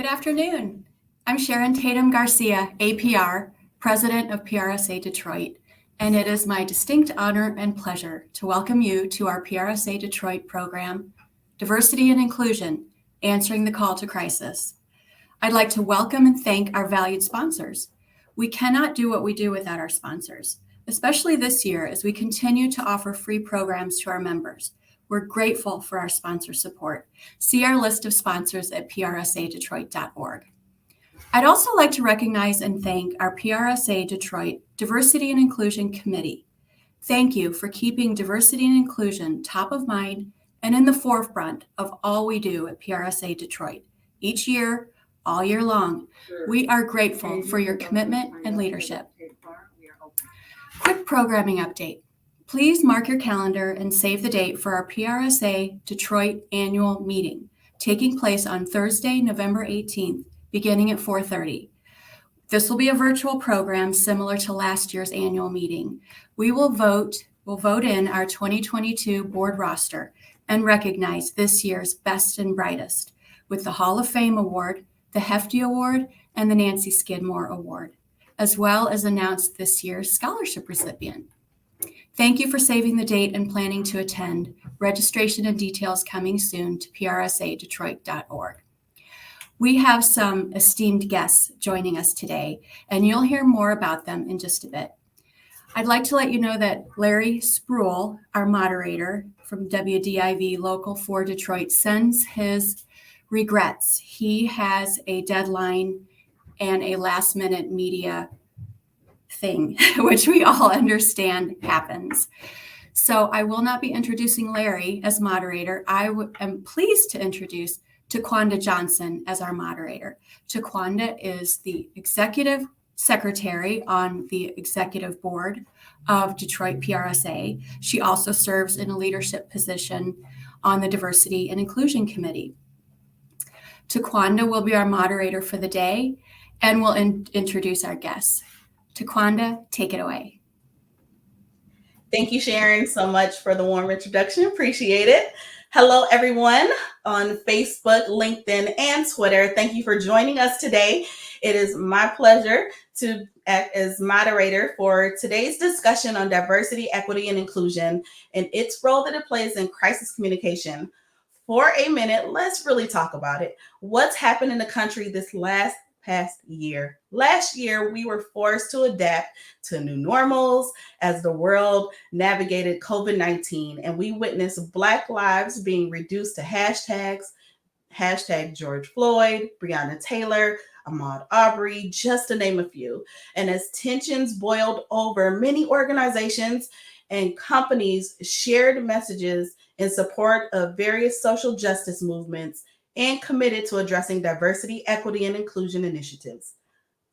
Good afternoon. I'm Sharon Tatum Garcia, APR, President of PRSA Detroit, and it is my distinct honor and pleasure to welcome you to our PRSA Detroit program, Diversity and Inclusion, Answering the Call to Crisis. I'd like to welcome and thank our valued sponsors. We cannot do what we do without our sponsors, especially this year as we continue to offer free programs to our members. We're grateful for our sponsor support. See our list of sponsors at prsadetroit.org. I'd also like to recognize and thank our PRSA Detroit Diversity and Inclusion Committee. Thank you for keeping diversity and inclusion top of mind and in the forefront of all we do at PRSA Detroit. Each year, all year long, we are grateful for your commitment and leadership. Quick programming update. Please mark your calendar and save the date for our PRSA Detroit annual meeting, taking place on Thursday, November 18th, beginning at 4:30. This will be a virtual program similar to last year's annual meeting. We'll vote in our 2022 board roster and recognize this year's best and brightest with the Hall of Fame Award, the Hefty Award, and the Nancy Skidmore Award, as well as announce this year's scholarship recipient. Thank you for saving the date and planning to attend. Registration and details coming soon to prsadetroit.org. We have some esteemed guests joining us today, and you'll hear more about them in just a bit. I'd like to let you know that Larry Spruill, our moderator from WDIV Local 4 Detroit, sends his regrets. He has a deadline and a last-minute media thing, which we all understand happens. So I will not be introducing Larry as moderator. I am pleased to introduce Taquanda Johnson as our moderator. Taquanda is the executive secretary on the executive board of Detroit PRSA. She also serves in a leadership position on the Diversity and Inclusion Committee. Taquanda will be our moderator for the day and will introduce our guests. Taquanda, take it away. Thank you, Sharon, so much for the warm introduction. Appreciate it. Hello, everyone on Facebook, LinkedIn, and Twitter. Thank you for joining us today. It is my pleasure to act as moderator for today's discussion on diversity, equity, and inclusion and its role that it plays in crisis communication. For a minute, let's really talk about it. What's happened in the country this past year? Last year, we were forced to adapt to new normals as the world navigated COVID-19, and we witnessed Black lives being reduced to hashtags, hashtag George Floyd, Breonna Taylor, Ahmaud Arbery, just to name a few. And as tensions boiled over, many organizations and companies shared messages in support of various social justice movements and committed to addressing diversity, equity, and inclusion initiatives.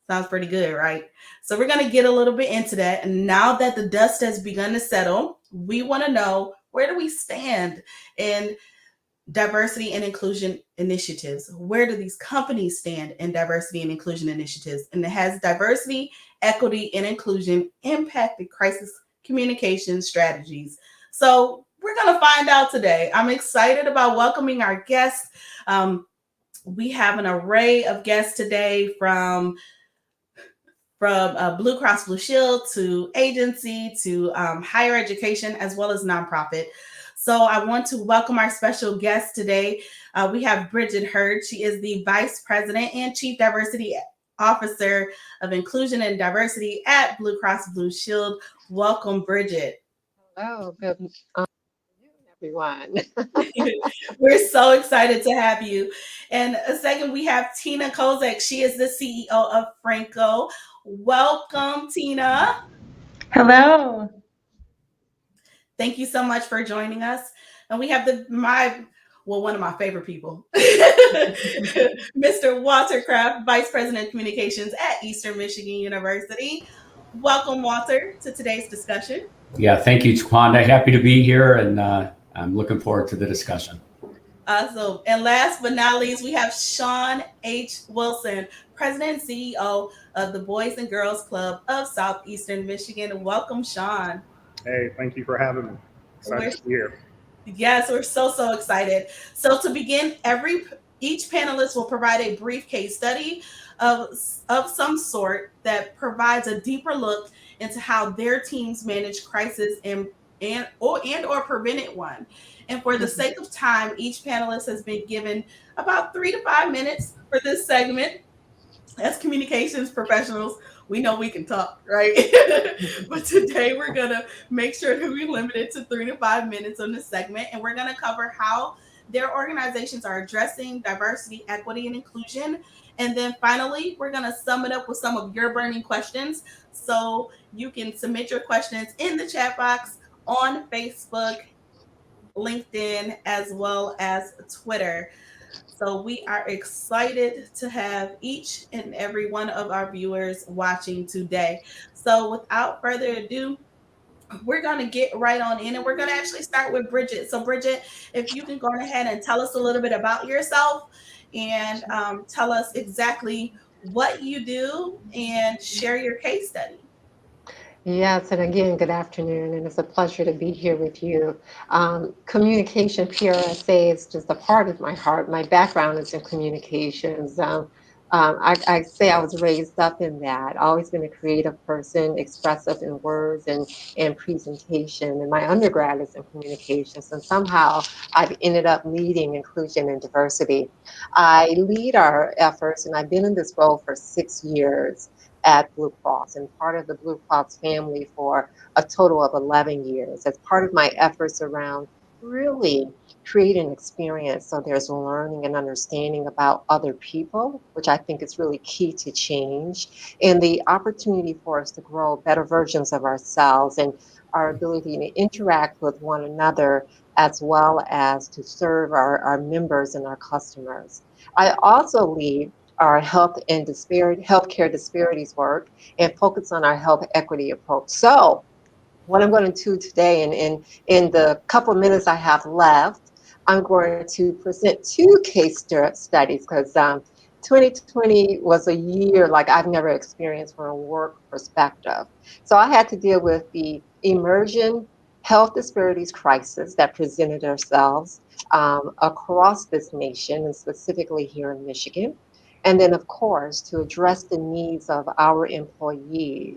Sounds pretty good, right? So we're going to get a little bit into that. And now that the dust has begun to settle, we want to know, where do we stand in diversity and inclusion initiatives? Where do these companies stand in diversity and inclusion initiatives? And has diversity, equity, and inclusion impacted crisis communication strategies? So we're going to find out today. I'm excited about welcoming our guests. We have an array of guests today from Blue Cross Blue Shield to agency to higher education, as well as nonprofit. So I want to welcome our special guest today. We have Bridget Hurd. She is the Vice President and Chief Diversity Officer of Inclusion and Diversity at Blue Cross Blue Shield. Welcome, Bridget. Hello, good afternoon, everyone. We're so excited to have you. And a second, we have Tina Kozak. She is the CEO of Franco. Welcome, Tina. Hello. Thank you so much for joining us. And we have one of my favorite people, Mr. Walter Kraft, Vice President of Communications at Eastern Michigan University. Welcome, Walter, to today's discussion. Yeah, thank you, Taquanda. Happy to be here, and I'm looking forward to the discussion. Awesome. And last but not least, we have Sean H. Wilson, President and CEO of the Boys and Girls Club of Southeastern Michigan. Welcome, Sean. Hey, thank you for having me. Excited to be here. Yes, we're so excited. So to begin every Each panelist will provide a brief case study of some sort that provides a deeper look into how their teams manage crisis and or prevented one. And for the sake of time, each panelist has been given about 3 to 5 minutes for this segment. As communications professionals, we know we can talk, right? But today we're going to make sure that we limit it to 3 to 5 minutes on this segment. And we're going to cover how their organizations are addressing diversity, equity, and inclusion. And then finally, we're going to sum it up with some of your burning questions. So you can submit your questions in the chat box on Facebook, LinkedIn, as well as Twitter. So we are excited to have each and every one of our viewers watching today. So without further ado, we're going to get right on in, and we're going to actually start with Bridget. So Bridget, if you can go ahead and tell us a little bit about yourself and tell us exactly what you do and share your case study. Yes, and again, good afternoon, and it's a pleasure to be here with you. Communication PRSA is just a part of my heart. My background is in communications. I say I was raised up in that. Always been a creative person, expressive in words and presentation. And my undergrad is in communications, and somehow I've ended up leading inclusion and diversity. I lead our efforts, and I've been in this role for 6 years at Blue Cross and part of the Blue Cross family for a total of 11 years as part of my efforts around really creating experience so there's learning and understanding about other people, which I think is really key to change, and the opportunity for us to grow better versions of ourselves and our ability to interact with one another as well as to serve our members and our customers. I also lead our healthcare disparities work and focus on our health equity approach. So what I'm going to do today, and in the couple of minutes I have left, I'm going to present two case studies because 2020 was a year like I've never experienced from a work perspective. So I had to deal with the emerging health disparities crisis that presented ourselves across this nation and specifically here in Michigan. And then, of course, to address the needs of our employees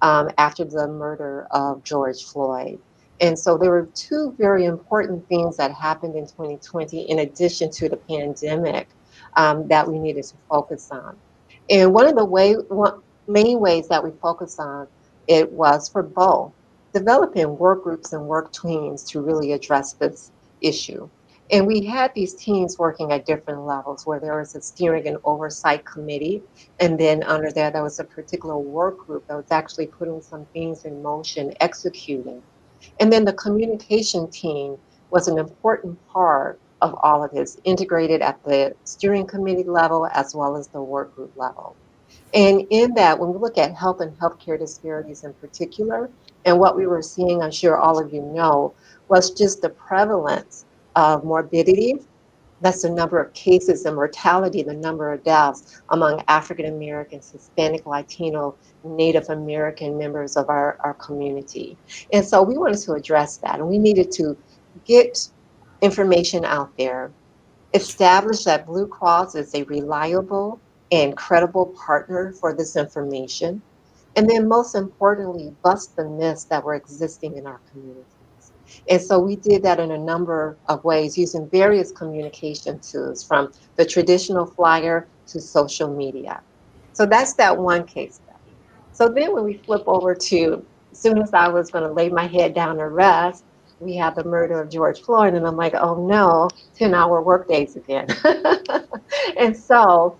after the murder of George Floyd. And so there were two very important things that happened in 2020, in addition to the pandemic, that we needed to focus on. And one of the main ways that we focus on it was for both developing work groups and work teams to really address this issue. And we had these teams working at different levels where there was a steering and oversight committee. And then under there was a particular work group that was actually putting some things in motion, executing. And then the communication team was an important part of all of this, integrated at the steering committee level as well as the work group level. And in that, when we look at health and healthcare disparities in particular, and what we were seeing, I'm sure all of you know, was just the prevalence of morbidity. That's the number of cases and mortality, the number of deaths among African Americans, Hispanic, Latino, Native American members of our community. And so we wanted to address that, and we needed to get information out there, establish that Blue Cross is a reliable and credible partner for this information, and then most importantly, bust the myths that were existing in our communities. And so we did that in a number of ways using various communication tools from the traditional flyer to social media. So that's that one case study. So then when we flip over to, as soon as I was going to lay my head down to rest, we had the murder of George Floyd, and I'm like, oh no, 10-hour workdays again. And so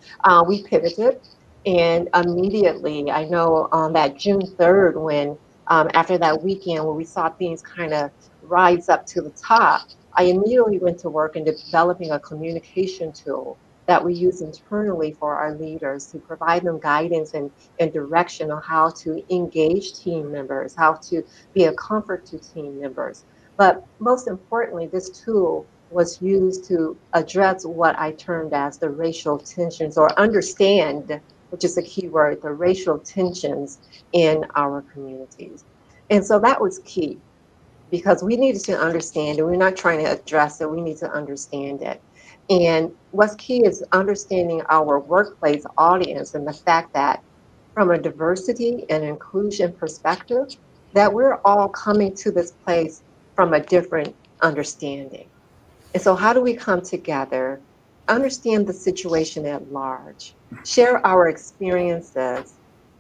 we pivoted, and immediately, I know on that June 3rd, when after that weekend where we saw things kind of rise up to the top, I immediately went to work in developing a communication tool that we use internally for our leaders to provide them guidance and direction on how to engage team members, how to be a comfort to team members. But most importantly, this tool was used to address what I termed as the racial tensions, or understand, which is a key word, the racial tensions in our communities. And so that was key because we needed to understand it. We're not trying to address it, we need to understand it. And what's key is understanding our workplace audience and the fact that from a diversity and inclusion perspective, that we're all coming to this place from a different understanding. And so, how do we come together, understand the situation at large, share our experiences,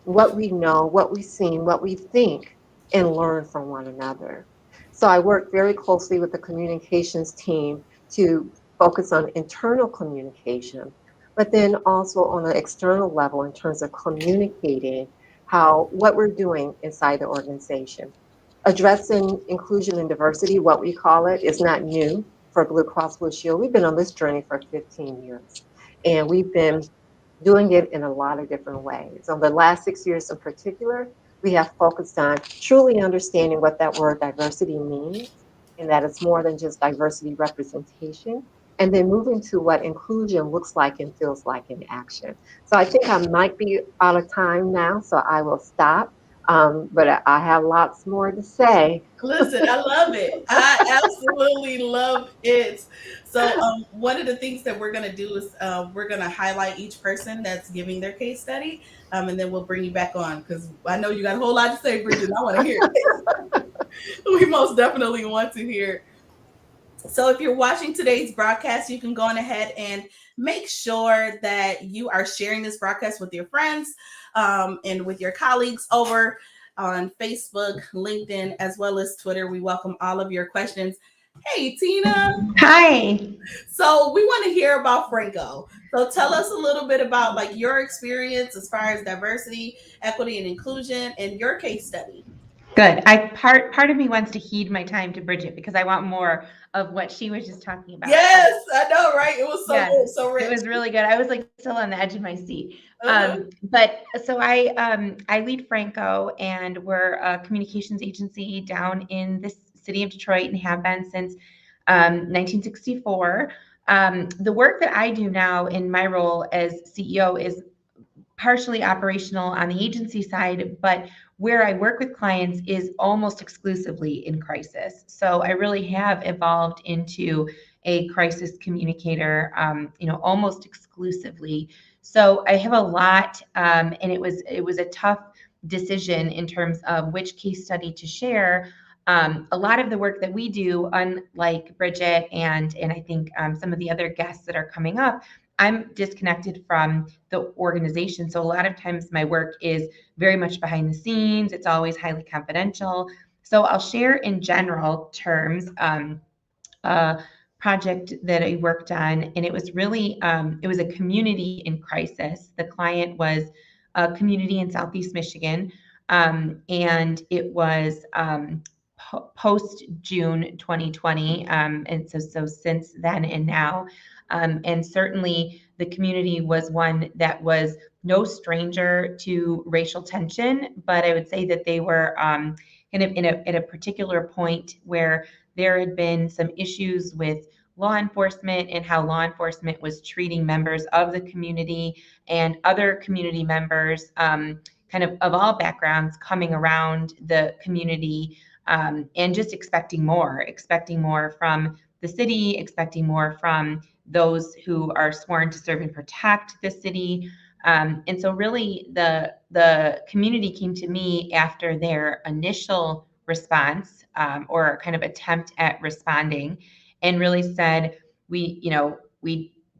what we know, what we've seen, what we think, and learn from one another? So, I work very closely with the communications team to focus on internal communication, but then also on an external level in terms of communicating how what we're doing inside the organization. Addressing inclusion and diversity, what we call it, is not new for Blue Cross Blue Shield. We've been on this journey for 15 years, and we've been doing it in a lot of different ways. On the last 6 years in particular, we have focused on truly understanding what that word diversity means, and that it's more than just diversity representation, and then moving to what inclusion looks like and feels like in action. So I think I might be out of time now, so I will stop. But I have lots more to say. Listen, I love it. I absolutely love it. So, one of the things that we're going to do is we're going to highlight each person that's giving their case study, and then we'll bring you back on because I know you got a whole lot to say, Bridget. And I want to hear it. We most definitely want to hear. So if you're watching today's broadcast, you can go on ahead and make sure that you are sharing this broadcast with your friends and with your colleagues over on Facebook, LinkedIn, as well as Twitter. We welcome all of your questions. Hey, Tina. Hi. So we want to hear about Franco. So tell us a little bit about like your experience as far as diversity, equity, and inclusion and your case study. Good. Part of me wants to heed my time to Bridget because I want more of what she was just talking about. Yes, I know, right? It was so good, so rich. It was really good. I was like still on the edge of my seat. Uh-huh. But so I lead Franco, and we're a communications agency down in the city of Detroit and have been since 1964. The work that I do now in my role as CEO is partially operational on the agency side, but where I work with clients is almost exclusively in crisis. So I really have evolved into a crisis communicator, almost exclusively. So I have a lot, and it was a tough decision in terms of which case study to share. A lot of the work that we do, unlike Bridget and I think some of the other guests that are coming up, I'm disconnected from the organization. So a lot of times my work is very much behind the scenes. It's always highly confidential. So I'll share in general terms a project that I worked on, and it was really it was a community in crisis. The client was a community in Southeast Michigan, and it was post June 2020, and so since then and now. And certainly the community was one that was no stranger to racial tension, but I would say that they were kind of at a particular point where there had been some issues with law enforcement and how law enforcement was treating members of the community and other community members, kind of all backgrounds, coming around the community, and just expecting more from the city, expecting more from those who are sworn to serve and protect the city. And so really the community came to me after their initial response, or kind of attempt at responding, and really said, we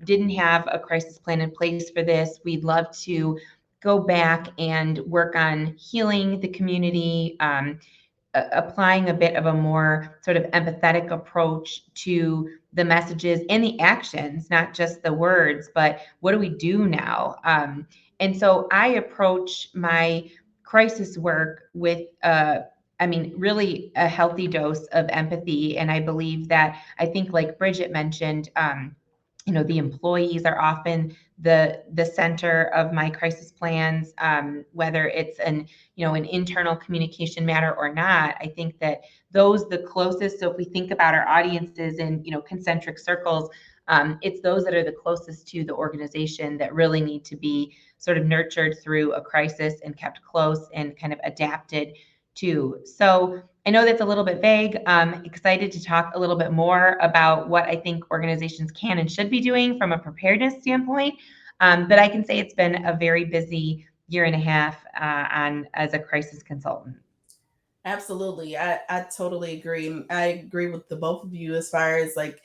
didn't have a crisis plan in place for this. We'd love to go back and work on healing the community, applying a bit of a more sort of empathetic approach to the messages and the actions, not just the words, but what do we do now? And so I approach my crisis work with, really a healthy dose of empathy. And I believe that, I think like Bridget mentioned, the employees are often the center of my crisis plans, whether it's an internal communication matter or not. I think that those the closest. So if we think about our audiences in concentric circles, it's those that are the closest to the organization that really need to be sort of nurtured through a crisis and kept close and kind of adapted too. So I know that's a little bit vague. I'm excited to talk a little bit more about what I think organizations can and should be doing from a preparedness standpoint. But I can say it's been a very busy year and a half as a crisis consultant. Absolutely. I totally agree. I agree with the both of you as far as like,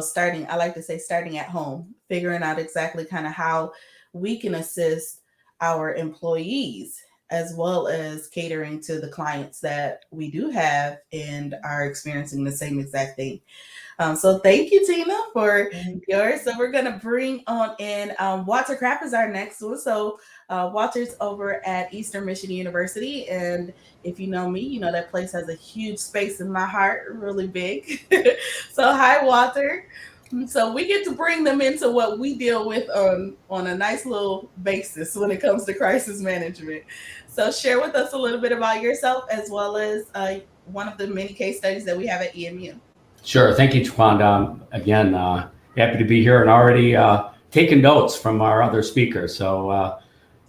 starting, I like to say starting at home, figuring out exactly kind of how we can assist our employees as well as catering to the clients that we do have and are experiencing the same exact thing. So thank you, Tina, for yours. So we're going to bring on in Walter Krapp is our next one. So Walter's over at Eastern Michigan University. And if you know me, you know that place has a huge space in my heart, really big. So hi, Walter. So we get to bring them into what we deal with on a nice little basis when it comes to crisis management. So share with us a little bit about yourself as well as one of the many case studies that we have at EMU. Sure. Thank you, Taquanda. Again, happy to be here and already taking notes from our other speakers. So,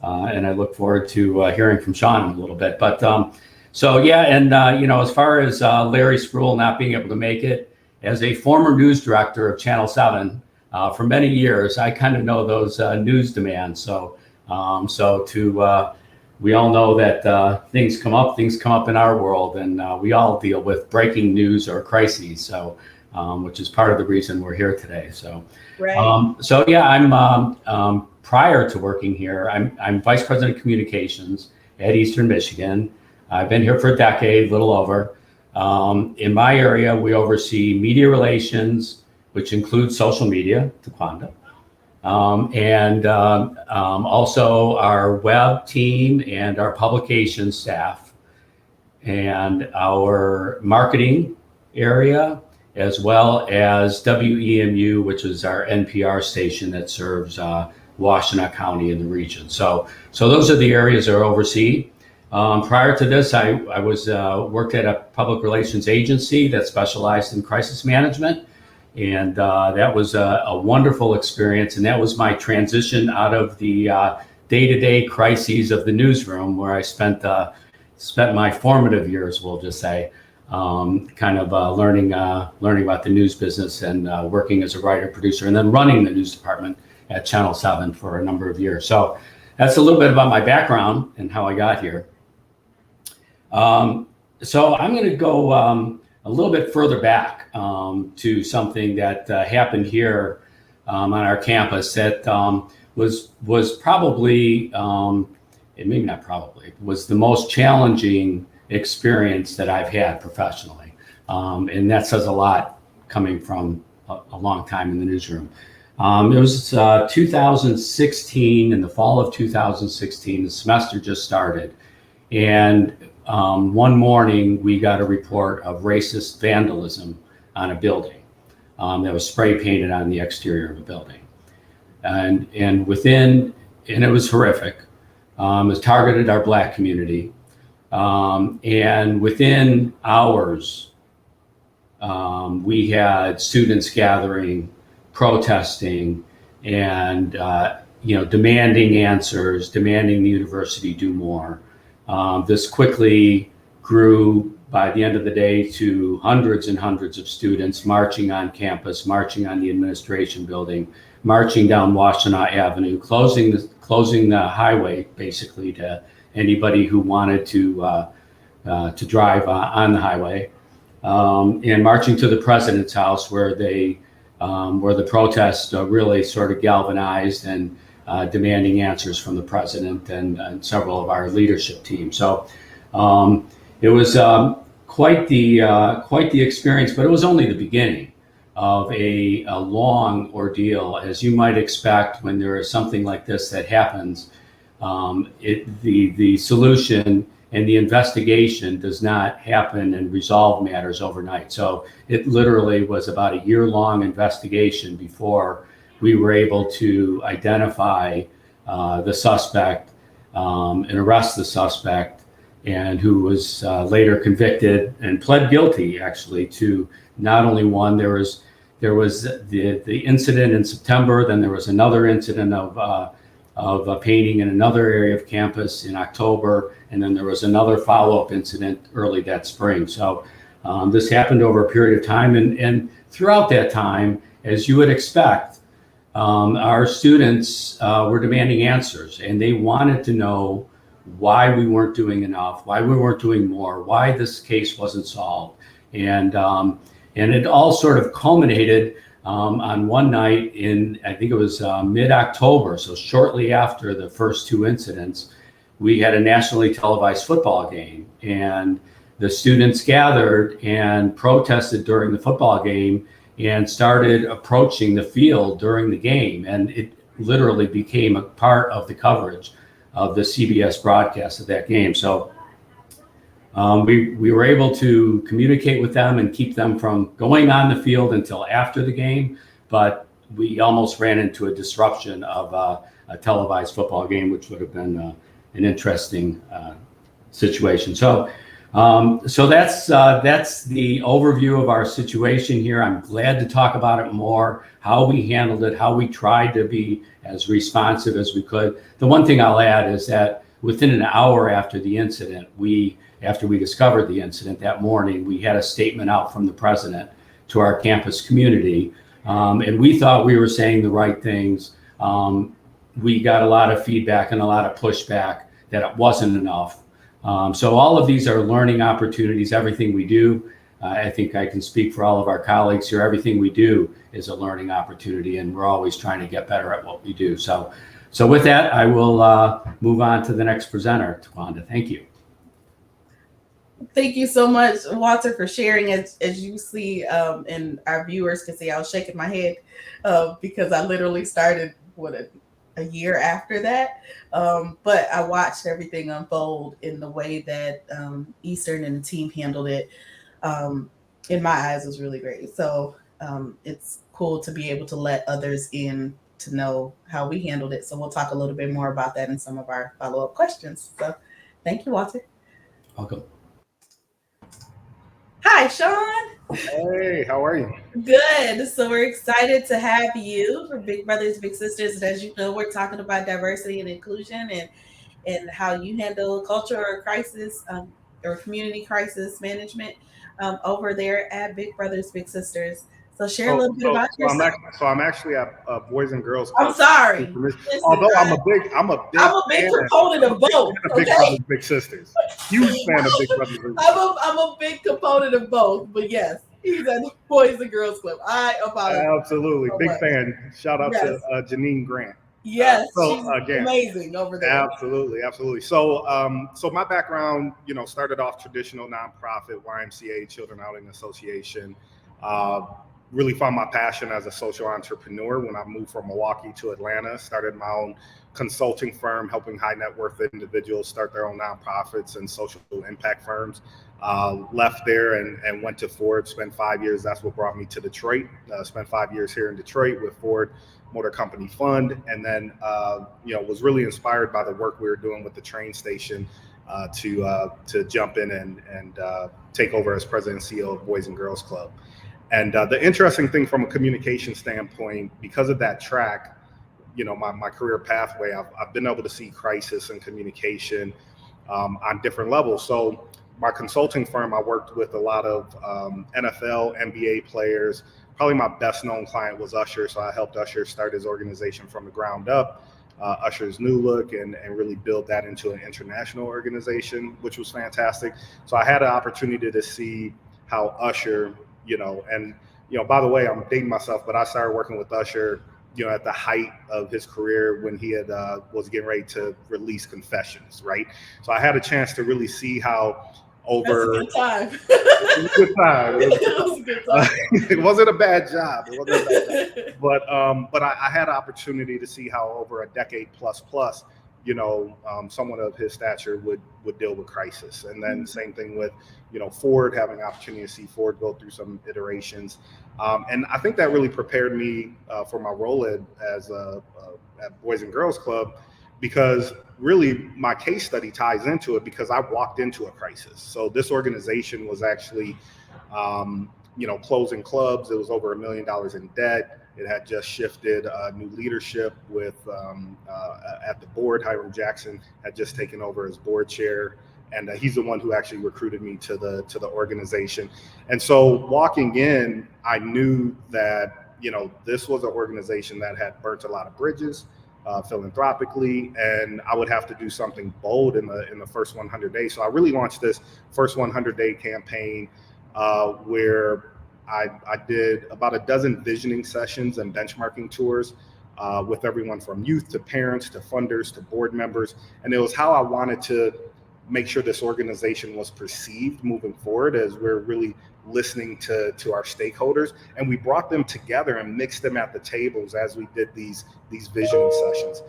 and I look forward to hearing from Sean in a little bit. But as far as Larry Spruill not being able to make it, as a former news director of Channel 7 for many years, I kind of know those news demands. So, we all know that things come up in our world, and we all deal with breaking news or crises. So, which is part of the reason we're here today. So, right. I'm prior to working here, I'm vice president of communications at Eastern Michigan. I've been here for a decade, a little over. In my area, we oversee media relations, which includes social media, Taquanda. Also our web team and our publication staff and our marketing area, as well as WEMU, which is our NPR station that serves Washtenaw County in the region. So those are the areas that are overseen. Prior to this, I was worked at a public relations agency that specialized in crisis management. And that was a wonderful experience. And that was my transition out of the day-to-day crises of the newsroom, where I spent my formative years, we'll just say, learning about the news business and working as a writer, producer, and then running the news department at Channel 7 for a number of years. So that's a little bit about my background and how I got here. So I'm going to go a little bit further back to something that happened here on our campus that was probably, maybe not probably, was the most challenging experience that I've had professionally. And that says a lot coming from a long time in the newsroom. It was 2016, in the fall of 2016, the semester just started. And one morning we got a report of racist vandalism on a building that was spray painted on the exterior of a building. And it was horrific. It targeted our Black community. And within hours, we had students gathering, protesting, and demanding answers, demanding the university do more. This quickly grew by the end of the day to hundreds and hundreds of students marching on campus, marching on the administration building, marching down Washtenaw Avenue, closing the highway basically to anybody who wanted to drive on the highway, and marching to the president's house, where the protests really sort of galvanized and demanding answers from the president and several of our leadership team. So it was quite the experience, but it was only the beginning of a long ordeal. As you might expect when there is something like this that happens, the solution and the investigation does not happen and resolve matters overnight. So it literally was about a year-long investigation before we were able to identify the suspect and arrest the suspect, and who was later convicted and pled guilty, actually, to not only one. There was the incident in September, then there was another incident of of painting in another area of campus in October, and then there was another follow-up incident early that spring. So this happened over a period of time, and throughout that time, as you would expect, our students were demanding answers, and they wanted to know why we weren't doing enough, why we weren't doing more, why this case wasn't solved. And it all sort of culminated on one night in, I think it was mid-October, so shortly after the first two incidents, we had a nationally televised football game, and the students gathered and protested during the football game and started approaching the field during the game, and it literally became a part of the coverage of the CBS broadcast of that game. So we were able to communicate with them and keep them from going on the field until after the game, but we almost ran into a disruption of a televised football game, which would have been an interesting situation. So that's the overview of our situation here. I'm glad to talk about it more, how we handled it, how we tried to be as responsive as we could. The one thing I'll add is that within an hour after the incident, after we discovered the incident that morning, we had a statement out from the president to our campus community, and we thought we were saying the right things. We got a lot of feedback and a lot of pushback that it wasn't enough. So all of these are learning opportunities. Everything we do, I think I can speak for all of our colleagues here, everything we do is a learning opportunity, and we're always trying to get better at what we do. So with that, I will move on to the next presenter, Tawanda. Thank you. Thank you so much, Walter, for sharing. As you see, and our viewers can see, I was shaking my head because I literally started a year after that. But I watched everything unfold in the way that Eastern and the team handled it. In my eyes, was really great. So it's cool to be able to let others in to know how we handled it. So we'll talk a little bit more about that in some of our follow-up questions. So thank you, Walter. Welcome. Hi, Sean. Hey, how are you? Good. So we're excited to have you for Big Brothers, Big Sisters. And as you know, we're talking about diversity and inclusion and how you handle culture or crisis or community crisis management over there at Big Brothers, Big Sisters. So share a little bit about yourself. I'm actually at Boys and Girls Club. I'm sorry. Although I'm a big proponent of both. Big Brothers, Big Sisters. Huge fan of Big Brothers, Big Sisters. I'm a big component of both, but yes, he's at the Boys and Girls Club. I apologize. Absolutely, big fan. Shout out to Janine Grant. Yes, she's amazing over there. Absolutely. So my background, started off traditional nonprofit YMCA Children Outing Association. Really found my passion as a social entrepreneur when I moved from Milwaukee to Atlanta, started my own consulting firm, helping high net worth individuals start their own nonprofits and social impact firms. Left there and went to Ford, spent 5 years. That's what brought me to Detroit. Spent 5 years here in Detroit with Ford Motor Company Fund. And then, was really inspired by the work we were doing with the train station to jump in and take over as president and CEO of Boys and Girls Club. And the interesting thing from a communication standpoint, because of that track, my career pathway, I've been able to see crisis and communication on different levels. So my consulting firm, I worked with a lot of NFL, NBA players. Probably my best known client was Usher. So I helped Usher start his organization from the ground up, Usher's New Look, and really build that into an international organization, which was fantastic. So I had an opportunity to see how Usher, by the way, I'm dating myself, but I started working with Usher, at the height of his career when he had was getting ready to release Confessions, right? So I had a chance to really see how over. That's a good time. It was a good time. It was a good time. It wasn't a bad job. But I had an opportunity to see how over a decade plus, someone of his stature would deal with crisis. And then same thing with, Ford, having an opportunity to see Ford go through some iterations. And I think that really prepared me for my role at Boys and Girls Club, because really my case study ties into it because I walked into a crisis. So this organization was actually closing clubs. It was over $1 million in debt. It had just shifted new leadership with at the board. Hiram Jackson had just taken over as board chair, and he's the one who actually recruited me to the organization. And so walking in, I knew that this was an organization that had burnt a lot of bridges philanthropically, and I would have to do something bold in the first 100 days. So I really launched this first 100-day campaign where I did about a dozen visioning sessions and benchmarking tours with everyone from youth to parents to funders to board members. And it was how I wanted to make sure this organization was perceived moving forward, as we're really listening to our stakeholders. And we brought them together and mixed them at the tables as we did these visioning sessions.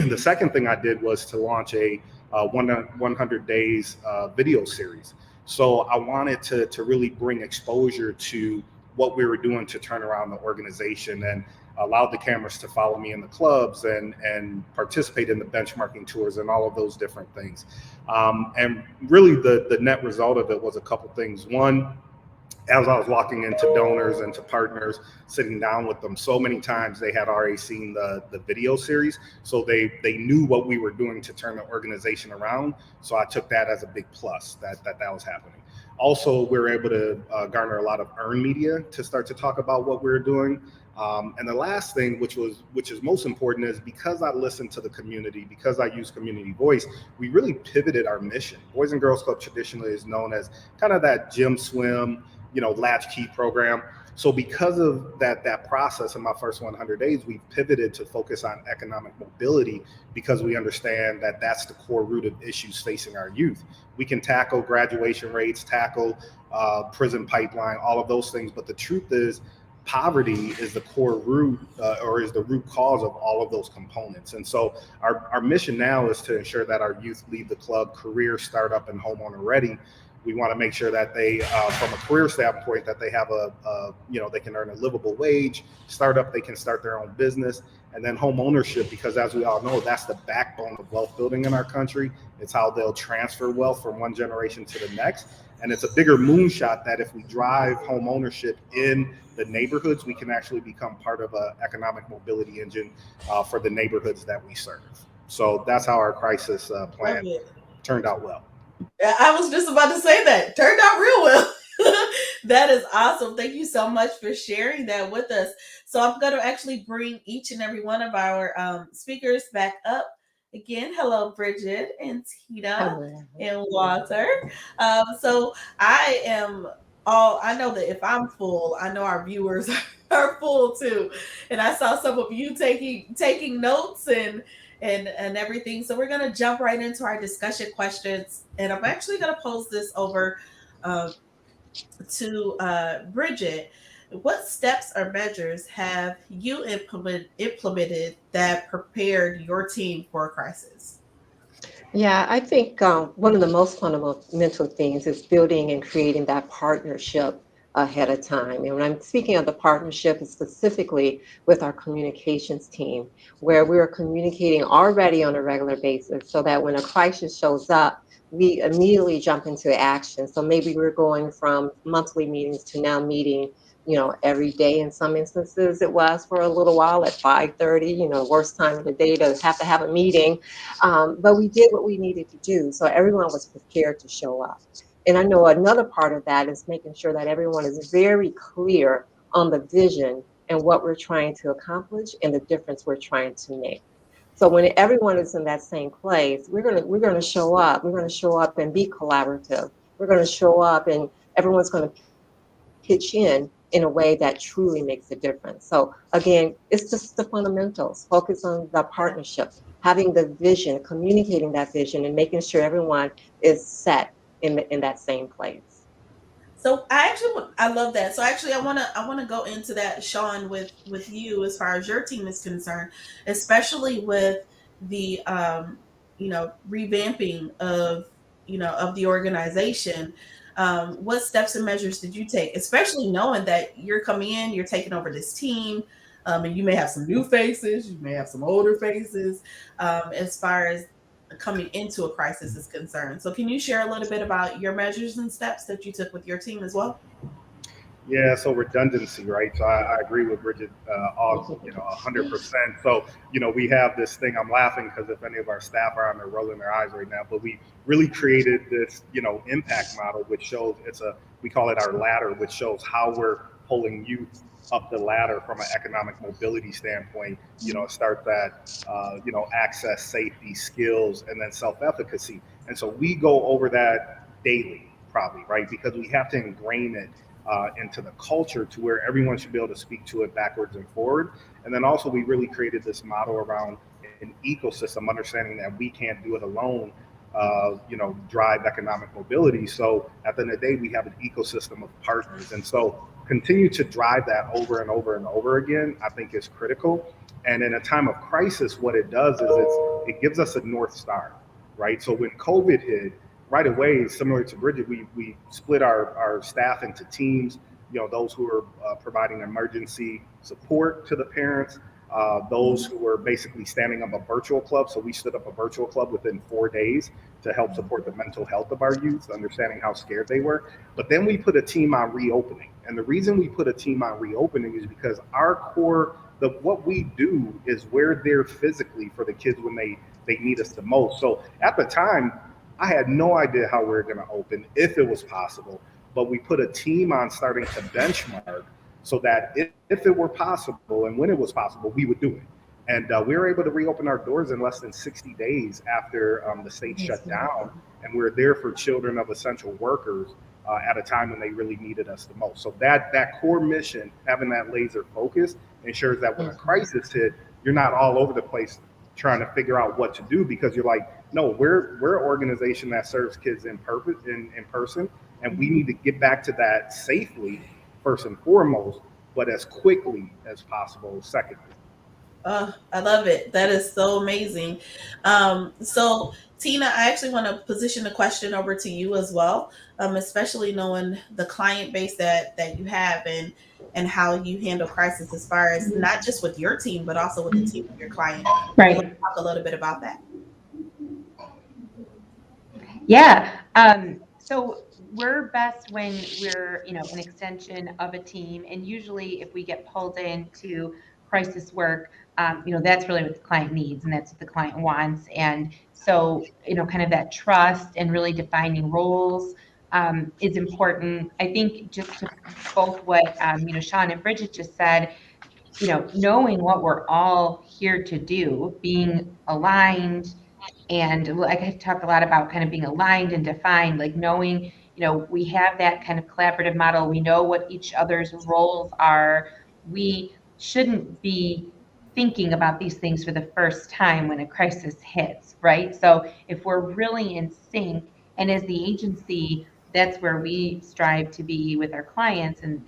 The second thing I did was to launch a 100 days video series. So I wanted to really bring exposure to what we were doing to turn around the organization, and allowed the cameras to follow me in the clubs and participate in the benchmarking tours and all of those different things. And really the net result of it was a couple things. One, as I was walking into donors and to partners, sitting down with them, so many times they had already seen the video series. So they knew what we were doing to turn the organization around. So I took that as a big plus that was happening. Also, we were able to garner a lot of earned media to start to talk about what we were doing. And the last thing, which is most important, is because I listened to the community, because I use community voice, we really pivoted our mission. Boys and Girls Club traditionally is known as kind of that gym, swim, latchkey program. So because of that process in my first 100 days, we pivoted to focus on economic mobility, because we understand that that's the core root of issues facing our youth. We can tackle graduation rates, tackle prison pipeline, all of those things. But the truth is, poverty is the core root or is the root cause of all of those components. And so our mission now is to ensure that our youth leave the club career, startup, and homeowner ready. We want to make sure that they, from a career standpoint, that they have they can earn a livable wage. Startup, they can start their own business. And then home ownership, because as we all know, that's the backbone of wealth building in our country. It's how they'll transfer wealth from one generation to the next. And it's a bigger moonshot that if we drive home ownership in the neighborhoods, we can actually become part of an economic mobility engine for the neighborhoods that we serve. So that's how our crisis plan turned out well. I was just about to say that. Turned out real well. That is awesome. Thank you so much for sharing that with us. So I'm going to actually bring each and every one of our speakers back up. Again, hello, Bridget and Tina and Walter. So I know that if I'm full, I know our viewers are full too. And I saw some of you taking notes and everything. So we're going to jump right into our discussion questions. And I'm actually going to pose this over to Bridget. What steps or measures have you implemented that prepared your team for a crisis? Yeah, I think one of the most fundamental things is building and creating that partnership ahead of time. And when I'm speaking of the partnership, it's specifically with our communications team, where we're communicating already on a regular basis so that when a crisis shows up, we immediately jump into action. So maybe we're going from monthly meetings to now meeting every day. In some instances, it was for a little while at 5:30, worst time of the day to have a meeting. But we did what we needed to do. So everyone was prepared to show up. And I know another part of that is making sure that everyone is very clear on the vision and what we're trying to accomplish and the difference we're trying to make. So when everyone is in that same place, we're gonna show up. We're gonna show up and be collaborative. We're gonna show up and everyone's gonna pitch in a way that truly makes a difference. So again, it's just the fundamentals. Focus on the partnership, having the vision, communicating that vision, and making sure everyone is set in that same place. So I love that. So actually, I wanna go into that, Sean, with you as far as your team is concerned, especially with the revamping of the organization. What steps and measures did you take, especially knowing that you're coming in, you're taking over this team, and you may have some new faces, you may have some older faces, as far as coming into a crisis is concerned. So can you share a little bit about your measures and steps that you took with your team as well? Yeah, so redundancy, right? So I agree with Bridget, all 100%. So we have this thing. I'm laughing because if any of our staff are on there rolling their eyes right now, but we really created this impact model, which shows we call it our ladder, which shows how we're pulling youth up the ladder from an economic mobility standpoint. It starts at access, safety, skills, and then self-efficacy. And so we go over that daily, probably, right? Because we have to ingrain it into the culture to where everyone should be able to speak to it backwards and forward. And then also we really created this model around an ecosystem, understanding that we can't do it alone, drive economic mobility. So at the end of the day, we have an ecosystem of partners. And so continue to drive that over and over and over again, I think is critical. And in a time of crisis, what it does is it gives us a North Star, right? So when COVID hit, right away, similar to Bridget, we split our staff into teams. Those who are providing emergency support to the parents, those who were basically standing up a virtual club. So we stood up a virtual club within 4 days to help support the mental health of our youth, understanding how scared they were. But then we put a team on reopening. And the reason we put a team on reopening is because our core, what we do is we're there physically for the kids when they need us the most. So at the time, I had no idea how we were going to open, if it was possible, but we put a team on starting to benchmark so that if it were possible and when it was possible, we would do it. And we were able to reopen our doors in less than 60 days after the state shut down. And we were there for children of essential workers at a time when they really needed us the most. So that core mission, having that laser focus, ensures that when a crisis hit, you're not all over the place trying to figure out what to do, because you're like, no, we're an organization that serves kids in person, and we need to get back to that safely, first and foremost, but as quickly as possible, secondly. I love it. That is so amazing. So Tina, I actually want to position the question over to you as well, especially knowing the client base that you have and how you handle crisis as far as not just with your team, but also with the team of your client. Right. You want to talk a little bit about that? Yeah. So we're best when we're, an extension of a team. And usually if we get pulled into crisis work, that's really what the client needs and that's what the client wants. And so, kind of that trust and really defining roles is important. I think just to both what, Sean and Bridget just said, knowing what we're all here to do, being aligned, and like I talk a lot about kind of being aligned and defined, like knowing, we have that kind of collaborative model. We know what each other's roles are. We shouldn't be thinking about these things for the first time when a crisis hits, right? So if we're really in sync, and as the agency, that's where we strive to be with our clients, and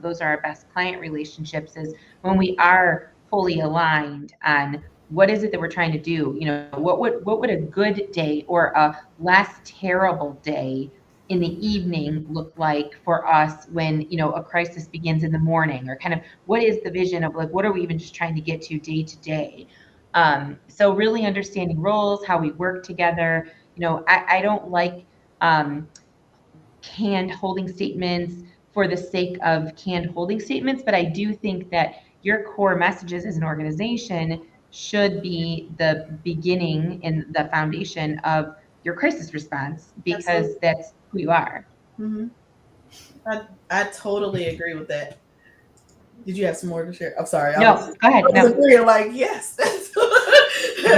those are our best client relationships, is when we are fully aligned on what is it that we're trying to do. What would a good day or a less terrible day in the evening look like for us when a crisis begins in the morning, or kind of what is the vision of, like, what are we even just trying to get to day. So really understanding roles, how we work together. I don't like canned holding statements for the sake of canned holding statements, but I do think that your core messages as an organization should be the beginning and the foundation of your crisis response, because Absolutely. that's who you are. Mm-hmm. I totally agree with that. Did you have some more to share? I'm sorry. No, go ahead. I was agreeing, like, yes.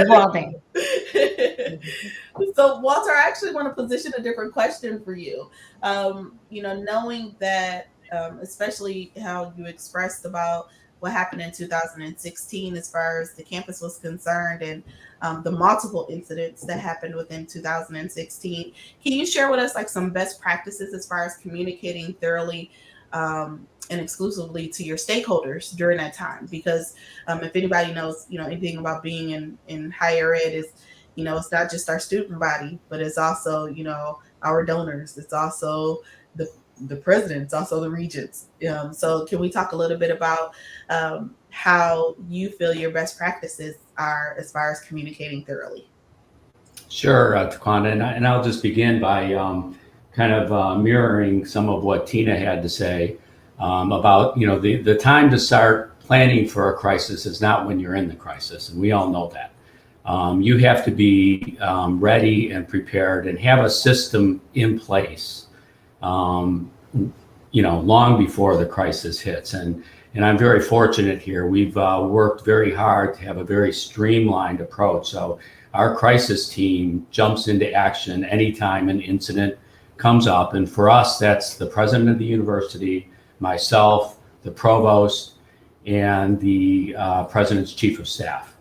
Well, thanks. So, Walter, I actually want to position a different question for you. Knowing that, especially how you expressed about what happened in 2016 as far as the campus was concerned, and the multiple incidents that happened within 2016, can you share with us like some best practices as far as communicating thoroughly and exclusively to your stakeholders during that time? Because if anybody knows, anything about being in higher ed, is, it's not just our student body, but it's also, our donors. It's also the president. It's also the regents. So can we talk a little bit about how you feel your best practices are as far as communicating thoroughly? Sure, Taquanda, and I'll just begin by kind of mirroring some of what Tina had to say. about, the time to start planning for a crisis is not when you're in the crisis, and we all know that. You have to be ready and prepared and have a system in place, long before the crisis hits. And I'm very fortunate here. We've worked very hard to have a very streamlined approach. So our crisis team jumps into action anytime an incident comes up. And for us, that's the president of the university, myself, the provost, and the president's chief of staff.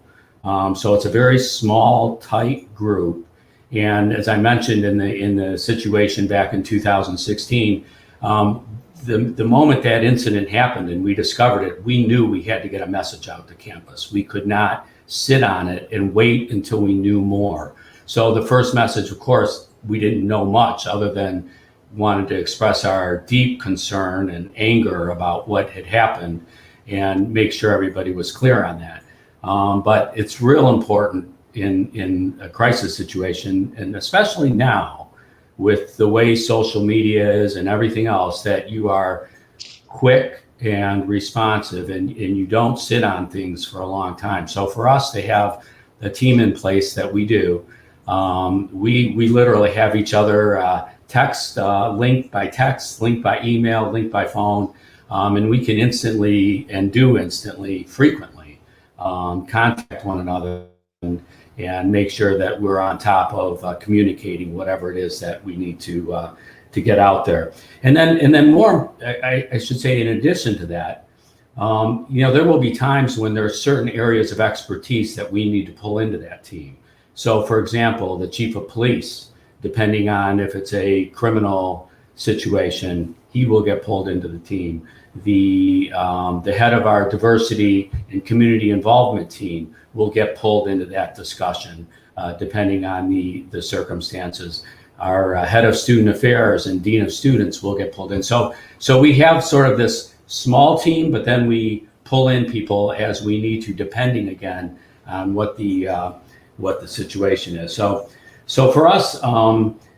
So it's a very small, tight group. And as I mentioned in the situation back in 2016, the moment that incident happened and we discovered it, we knew we had to get a message out to campus. We could not sit on it and wait until we knew more. So the first message, of course, we didn't know much other than wanted to express our deep concern and anger about what had happened and make sure everybody was clear on that. But it's real important in a crisis situation, and especially now with the way social media is and everything else, that you are quick and responsive and you don't sit on things for a long time. So for us to have a team in place that we do, we literally have each other text, link by text, link by email, link by phone, and we can instantly and do instantly frequently contact one another and make sure that we're on top of communicating whatever it is that we need to get out there. And then more, I should say, in addition to that, there will be times when there are certain areas of expertise that we need to pull into that team. So, for example, the chief of police, depending on if it's a criminal situation, he will get pulled into the team. The head of our diversity and community involvement team will get pulled into that discussion, depending on the circumstances. Our head of student affairs and dean of students will get pulled in. So we have sort of this small team, but then we pull in people as we need to, depending again on what the situation is. So for us,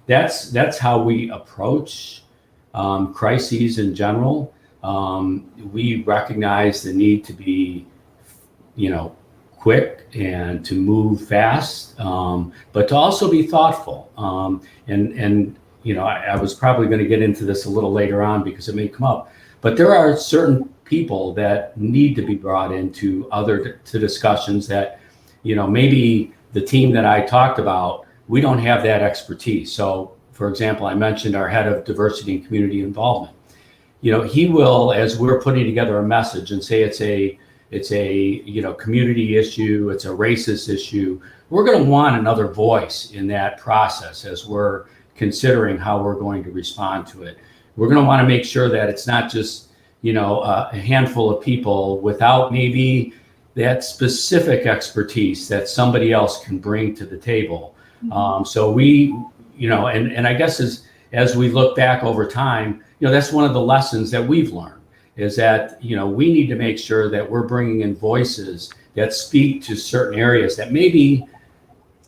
that's how we approach crises in general. We recognize the need to be, quick and to move fast, but to also be thoughtful. I was probably going to get into this a little later on because it may come up, but there are certain people that need to be brought into to discussions that, maybe the team that I talked about, we don't have that expertise. So, for example, I mentioned our head of diversity and community involvement. He will, as we're putting together a message and say it's a community issue, it's a racist issue, we're going to want another voice in that process as we're considering how we're going to respond to it. We're going to want to make sure that it's not just, a handful of people without maybe that specific expertise that somebody else can bring to the table. So we, and I guess as we look back over time, that's one of the lessons that we've learned, is that, we need to make sure that we're bringing in voices that speak to certain areas that maybe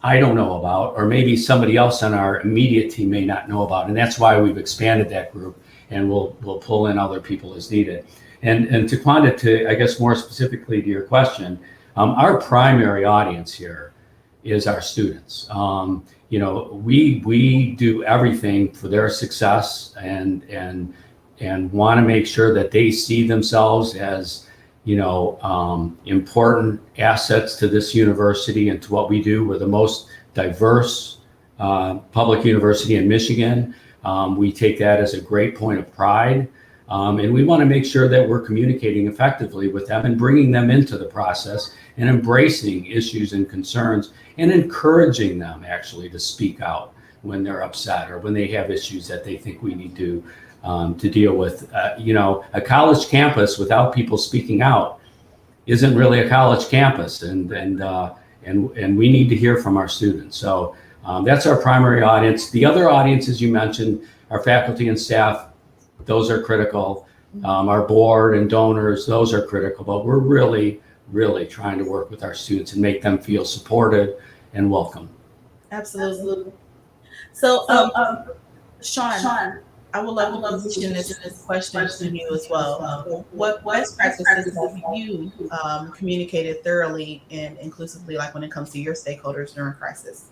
I don't know about, or maybe somebody else on our immediate team may not know about. And that's why we've expanded that group, and we'll pull in other people as needed. And to I guess more specifically to your question, our primary audience here is our students. We do everything for their success and want to make sure that they see themselves as, important assets to this university and to what we do. We're the most diverse public university in Michigan. We take that as a great point of pride. And we want to make sure that we're communicating effectively with them and bringing them into the process and embracing issues and concerns and encouraging them actually to speak out when they're upset or when they have issues that they think we need to deal with. A college campus without people speaking out isn't really a college campus, and we need to hear from our students. So that's our primary audience. The other audiences you mentioned, our faculty and staff, those are critical. Our board and donors, those are critical, but we're really trying to work with our students and make them feel supported and welcome. Absolutely. So, Sean, I would love to position this question to you as well. What best practices have you communicated thoroughly and inclusively, like when it comes to your stakeholders during crisis?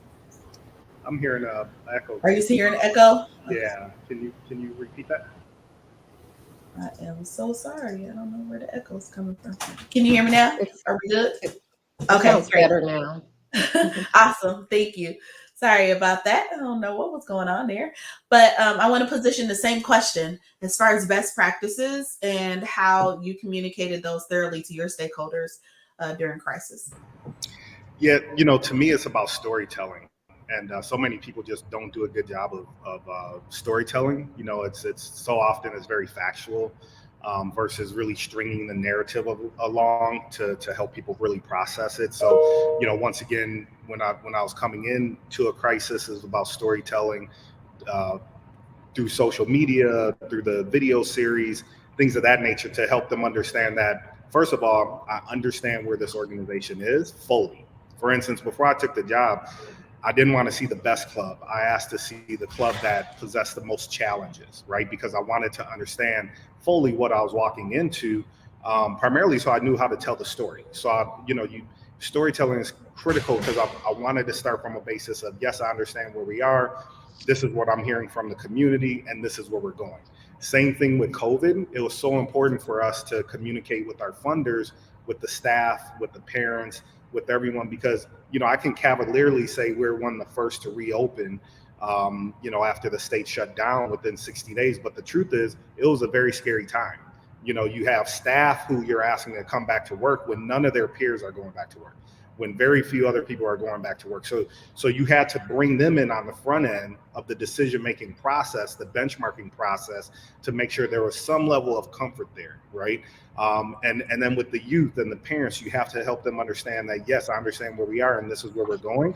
I'm hearing a echo Are too. you hearing an echo? Yeah. Can you repeat that? I am so sorry. I don't know where the echo is coming from. Can you hear me now? It's, Are we good? it, it Okay, sounds great. better now. Awesome. Thank you. Sorry about that. I don't know what was going on there. But I want to position the same question as far as best practices and how you communicated those thoroughly to your stakeholders during crisis. Yeah, to me, it's about storytelling, and so many people just don't do a good job of storytelling. It's so often it's very factual versus really stringing the narrative along to help people really process it. So, once again, when I was coming in to a crisis, it was about storytelling uh, through social media, through the video series, things of that nature, to help them understand that, first of all, I understand where this organization is fully. For instance, before I took the job, I didn't want to see the best club. I asked to see the club that possessed the most challenges, right? Because I wanted to understand fully what I was walking into, primarily so I knew how to tell the story. So, storytelling is critical because I wanted to start from a basis of, yes, I understand where we are. This is what I'm hearing from the community, and this is where we're going. Same thing with COVID. It was so important for us to communicate with our funders, with the staff, with the parents, with everyone, because I can cavalierly say we're one of the first to reopen, after the state shut down within 60 days. But the truth is, it was a very scary time. You have staff who you're asking to come back to work when none of their peers are going back to work, when very few other people are going back to work. So you had to bring them in on the front end of the decision-making process, the benchmarking process, to make sure there was some level of comfort there, right? And then with the youth and the parents, you have to help them understand that, yes, I understand where we are and this is where we're going.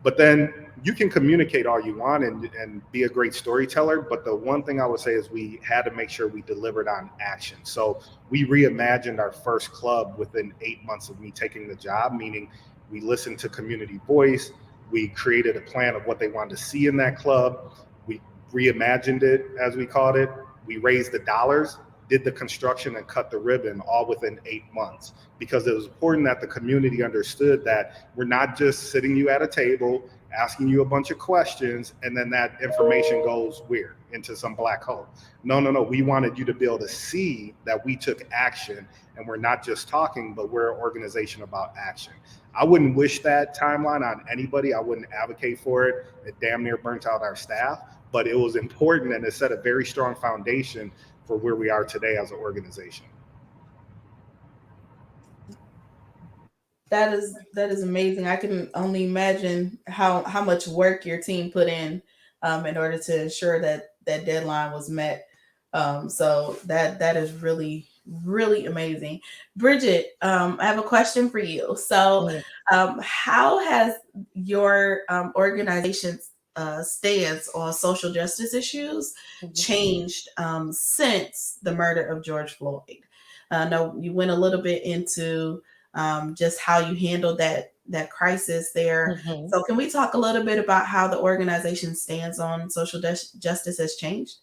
But then you can communicate all you want and be a great storyteller. But the one thing I would say is we had to make sure we delivered on action. So we reimagined our first club within 8 months of me taking the job, meaning we listened to community voice. We created a plan of what they wanted to see in that club. We reimagined it, as we called it. We raised the dollars, did the construction, and cut the ribbon all within 8 months, because it was important that the community understood that we're not just sitting you at a table asking you a bunch of questions and then that information goes where? Into some black hole. No. We wanted you to be able to see that we took action, and we're not just talking, but we're an organization about action. I wouldn't wish that timeline on anybody. I wouldn't advocate for it. It damn near burnt out our staff, but it was important, and it set a very strong foundation for where we are today as an organization. That is amazing. I can only imagine how much work your team put in order to ensure that that deadline was met. So that is really amazing. Bridget, I have a question for you. So, Yeah. how has your organization's stance on social justice issues Mhm. changed since the murder of George Floyd? I know you went a little bit into just how you handled that crisis there. Mhm. So, can we talk a little bit about how the organization stands on social justice has changed?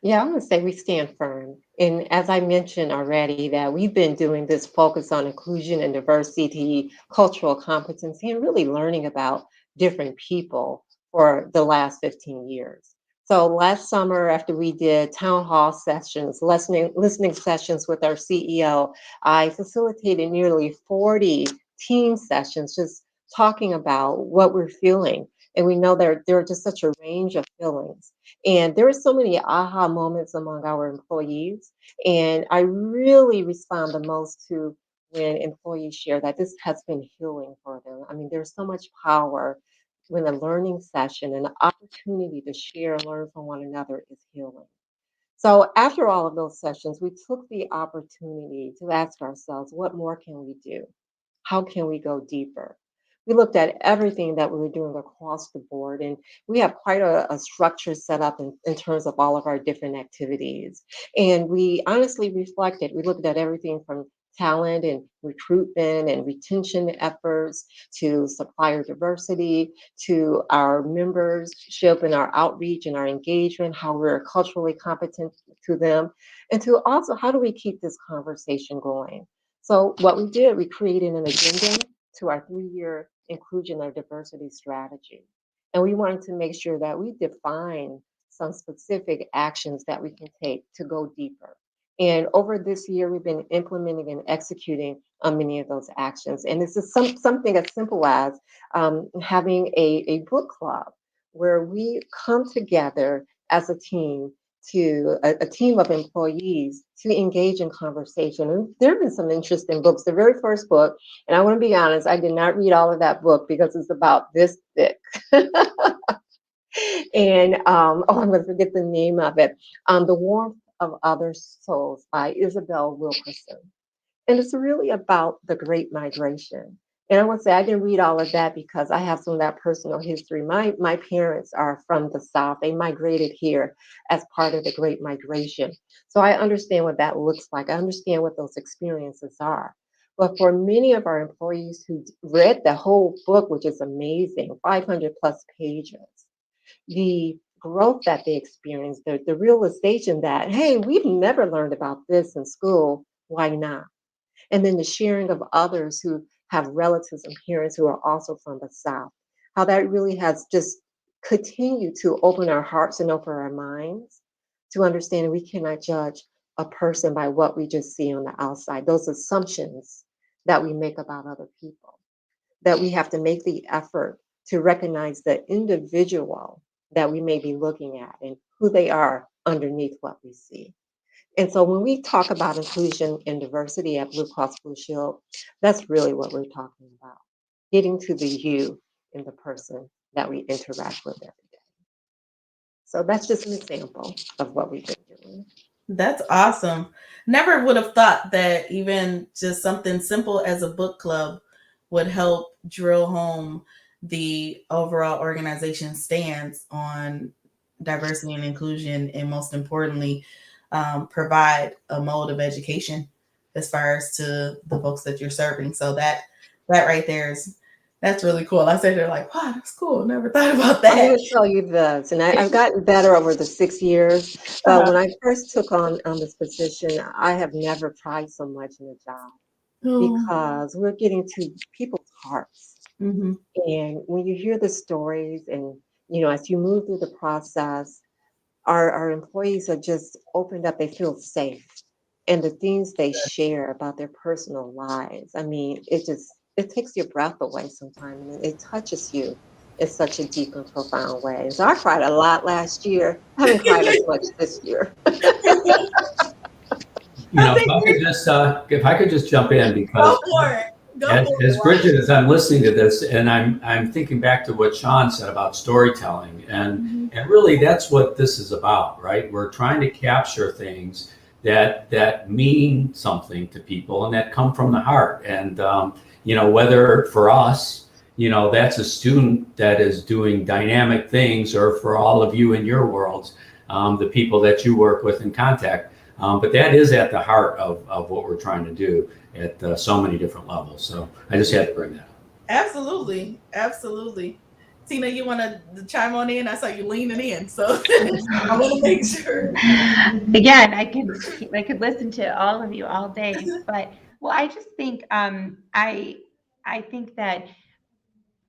Yeah, I'm going to say we stand firm. And as I mentioned already, that we've been doing this focus on inclusion and diversity, cultural competency, and really learning about different people for the last 15 years. So last summer, after we did town hall sessions, listening sessions with our CEO, I facilitated nearly 40 team sessions just talking about what we're feeling. And we know there are just such a range of feelings. And there were so many aha moments among our employees. And I really respond the most to when employees share that this has been healing for them. I mean, there's so much power when a learning session and the opportunity to share and learn from one another is healing. So after all of those sessions, we took the opportunity to ask ourselves, what more can we do? How can we go deeper? We looked at everything that we were doing across the board, and we have quite a structure set up in terms of all of our different activities. And we honestly reflected. We looked at everything from talent and recruitment and retention efforts, to supplier diversity, to our membership and our outreach and our engagement, how we're culturally competent to them, and to also how do we keep this conversation going. So what we did, we created an addendum to our 3-year inclusion or diversity strategy. And we wanted to make sure that we define some specific actions that we can take to go deeper. And over this year, we've been implementing and executing on many of those actions. And this is something as simple as having a book club where we come together as a team, to a team of employees, to engage in conversation. And there have been some interesting books. The very first book, and I want to be honest, I did not read all of that book because it's about this thick. And I'm going to forget the name of it. The Warmth of Other Souls by Isabel Wilkerson. And it's really about the Great Migration. And I want to say I didn't read all of that because I have some of that personal history. My parents are from the South. They migrated here as part of the Great Migration. So I understand what that looks like. I understand what those experiences are. But for many of our employees who read the whole book, which is amazing, 500 plus pages, the growth that they experienced, the realization that, hey, we've never learned about this in school, why not? And then the sharing of others who have relatives and parents who are also from the South, how that really has just continued to open our hearts and open our minds to understand we cannot judge a person by what we just see on the outside, those assumptions that we make about other people, that we have to make the effort to recognize the individual that we may be looking at and who they are underneath what we see. And so when we talk about inclusion and diversity at Blue Cross Blue Shield, that's really what we're talking about. Getting to the you in the person that we interact with every day. So that's just an example of what we've been doing. That's awesome. Never would have thought that even just something simple as a book club would help drill home the overall organization stance on diversity and inclusion, and most importantly, provide a mode of education as far as to the folks that you're serving. So that right there that's really cool. I said, they're like, wow, that's cool. Never thought about I'm that. going to tell you this, and I've gotten better over the 6 years, but when I first took on this position, I have never cried so much in a job because we're getting to people's hearts. Mm-hmm. And when you hear the stories and, as you move through the process, our employees are just opened up, they feel safe. And the things they share about their personal lives, I mean, it takes your breath away sometimes, and it touches you in such a deep and profound way. And so I cried a lot last year. I haven't cried as much this year. If I could just jump in, because Go for it. as Bridget, as I'm listening to this, and I'm thinking back to what Sean said about storytelling, and really that's what this is about, right? We're trying to capture things that mean something to people and that come from the heart. And whether for us, that's a student that is doing dynamic things, or for all of you in your worlds, the people that you work with and contact. But that is at the heart of what we're trying to do at so many different levels. So I just had to bring that up. Absolutely. Tina, you want to chime on in? I saw you leaning in, so I want to make sure. Again, I could listen to all of you all day, but I just think I think that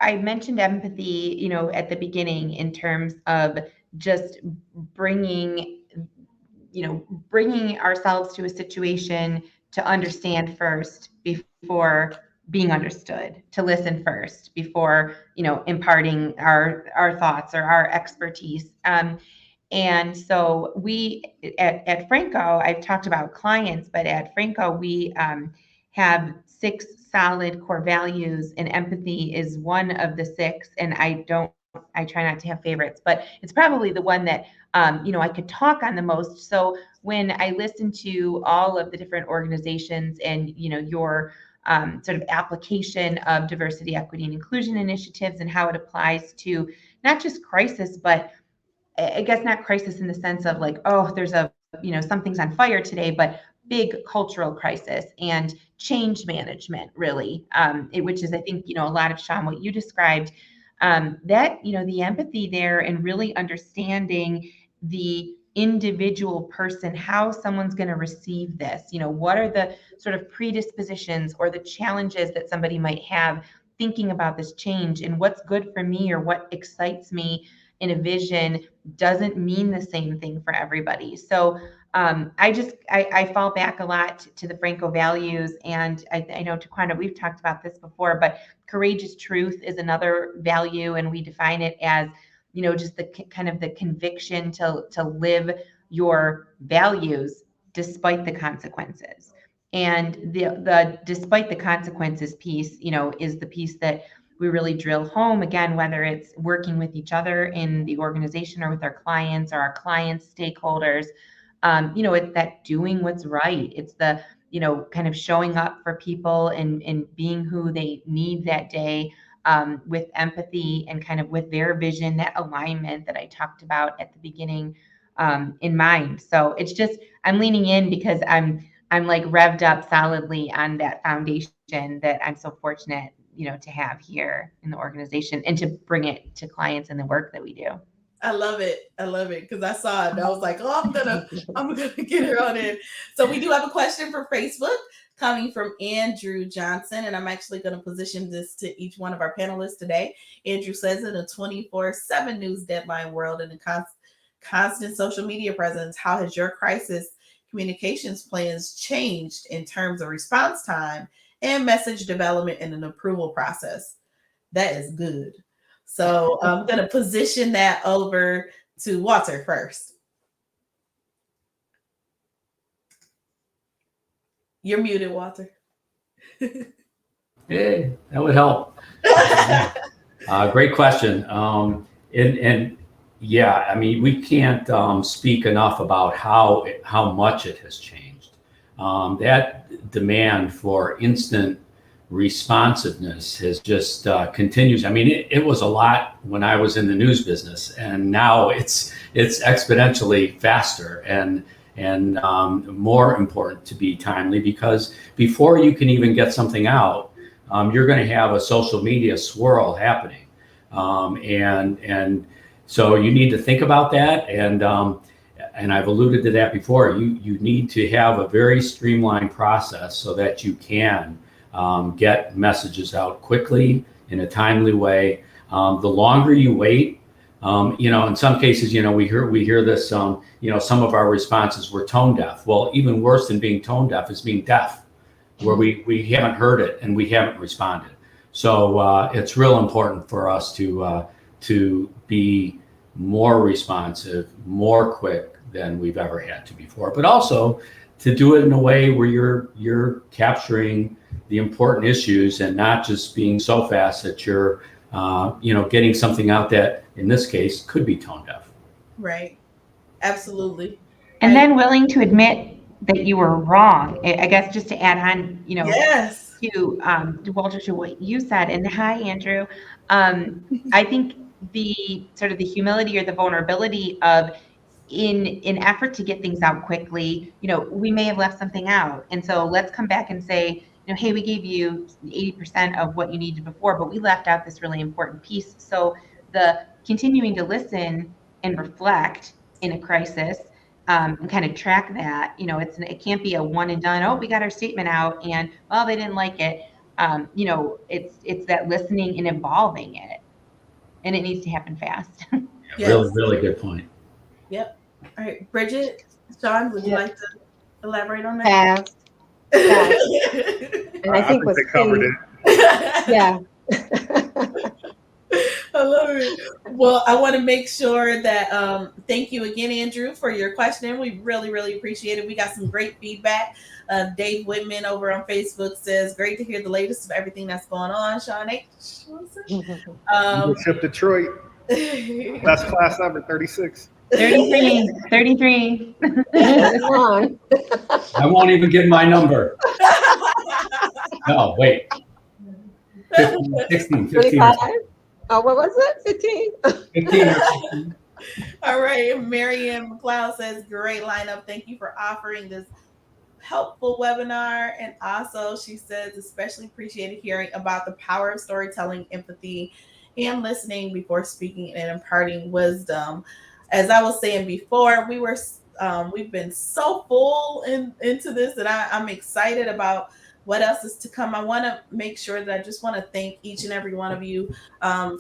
I mentioned empathy, at the beginning, in terms of just bringing ourselves to a situation to understand first before being understood, to listen first before, imparting our thoughts or our expertise. And so we at Franco, I've talked about clients, but at Franco, we have 6 solid core values, and empathy is one of the 6. And I try not to have favorites, but it's probably the one that, I could talk on the most. So when I listen to all of the different organizations and, your sort of application of diversity, equity, and inclusion initiatives and how it applies to not just crisis, but I guess not crisis in the sense of like, oh, there's something's on fire today, but big cultural crisis and change management, really, which is, I think, a lot of, Sean, what you described, that, the empathy there and really understanding the individual person, how someone's going to receive this, what are the sort of predispositions or the challenges that somebody might have thinking about this change, and what's good for me or what excites me in a vision doesn't mean the same thing for everybody. So I fall back a lot to the Franco values, and I know, Taquanda, we've talked about this before, but courageous truth is another value, and we define it as, just the kind of the conviction to live your values despite the consequences. And the despite the consequences piece, is the piece that we really drill home, again, whether it's working with each other in the organization or with our clients or our clients' stakeholders. It's that doing what's right. It's the, kind of showing up for people and being who they need that day, with empathy and kind of with their vision, that alignment that I talked about at the beginning, in mind. So it's just, I'm leaning in because I'm like revved up solidly on that foundation that I'm so fortunate, to have here in the organization and to bring it to clients in the work that we do. I love it. Because I saw it and I was like, oh, I'm gonna get her on in. So we do have a question for Facebook coming from Andrew Johnson, and I'm actually going to position this to each one of our panelists today. Andrew says, in a 24/7 news deadline world and a constant social media presence, how has your crisis communications plans changed in terms of response time and message development and an approval process? That is good. So I'm going to position that over to Walter first. You're muted, Walter. Hey, that would help. Great question. And yeah, I mean, we can't speak enough about how much it has changed. That demand for instant responsiveness has just continues. I mean, it was a lot when I was in the news business, and now it's exponentially faster and more important to be timely, because before you can even get something out, you're going to have a social media swirl happening, and so you need to think about that. And I've alluded to that before. You need to have a very streamlined process so that you can get messages out quickly in a timely way. The longer you wait, in some cases, we hear this, some of our responses were tone deaf. Well, even worse than being tone deaf is being deaf, where we haven't heard it and we haven't responded. So it's real important for us to be more responsive, more quick than we've ever had to before, but also to do it in a way where you're capturing the important issues and not just being so fast that you're getting something out that in this case could be tone deaf. Right. Absolutely. And then willing to admit that you were wrong. I guess just to add on, yes, to Walter, to what you said. And hi, Andrew. I think the sort of the humility or the vulnerability of, in effort to get things out quickly, we may have left something out. And so let's come back and say, hey, we gave you 80% of what you needed before, but we left out this really important piece. So the continuing to listen and reflect in a crisis, and kind of track that, it can't be a one and done. Oh, we got our statement out and, well, they didn't like it. It's that listening and evolving it, and it needs to happen fast. Yes. Really, really good point. Yep. All right, Bridget, Sean, would you like to elaborate on that? Fast. And I think they covered it. Yeah. I love it. Well, I want to make sure that thank you again, Andrew, for your question. We really, really appreciate it. We got some great feedback. Dave Whitman over on Facebook says, great to hear the latest of everything that's going on. Sean H. Leadership Detroit. Best class ever, 36. 33. I won't even give my number. No, wait. 15, 16, 15. Oh, what was it? 15. All right. Marianne McLeod says, great lineup. Thank you for offering this helpful webinar. And also she says, especially appreciated hearing about the power of storytelling, empathy, and listening before speaking and imparting wisdom. As I was saying before, we've been so full into this, and I'm excited about what else is to come. I want to make sure that I just want to thank each and every one of you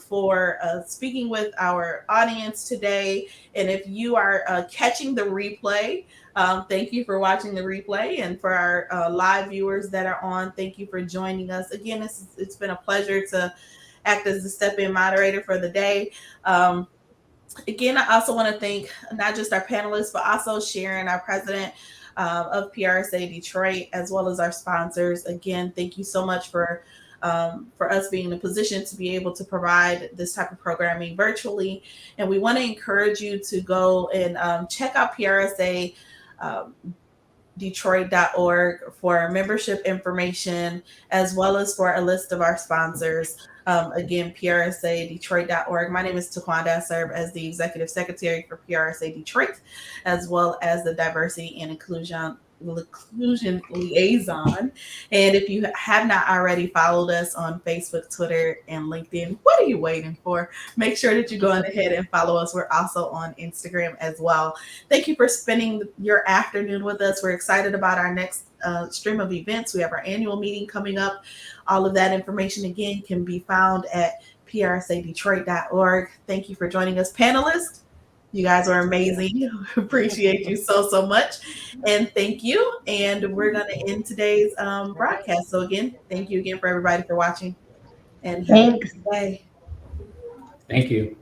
for speaking with our audience today. And if you are catching the replay, thank you for watching the replay. And for our live viewers that are on, thank you for joining us. Again, it's been a pleasure to act as the step-in moderator for the day. Again, I also want to thank not just our panelists, but also Sharon, our president of PRSA Detroit, as well as our sponsors. Again, thank you so much for us being in a position to be able to provide this type of programming virtually. And we want to encourage you to go and check out PRSA Detroit.org for membership information, as well as for a list of our sponsors. Again, PRSA Detroit.org. My name is Taquanda. I serve as the Executive Secretary for PRSA Detroit, as well as the Diversity and Inclusion Liaison. And if you have not already followed us on Facebook, Twitter, and LinkedIn, what are you waiting for? Make sure that you go ahead and follow us. We're also on Instagram as well. Thank you for spending your afternoon with us. We're excited about our next stream of events. We have our annual meeting coming up. All of that information, again, can be found at prsadetroit.org. Thank you for joining us, panelists. You guys are amazing. Appreciate you so much. And thank you. And we're going to end today's broadcast. So again, thank you again for everybody for watching. And have a good day. Thank you.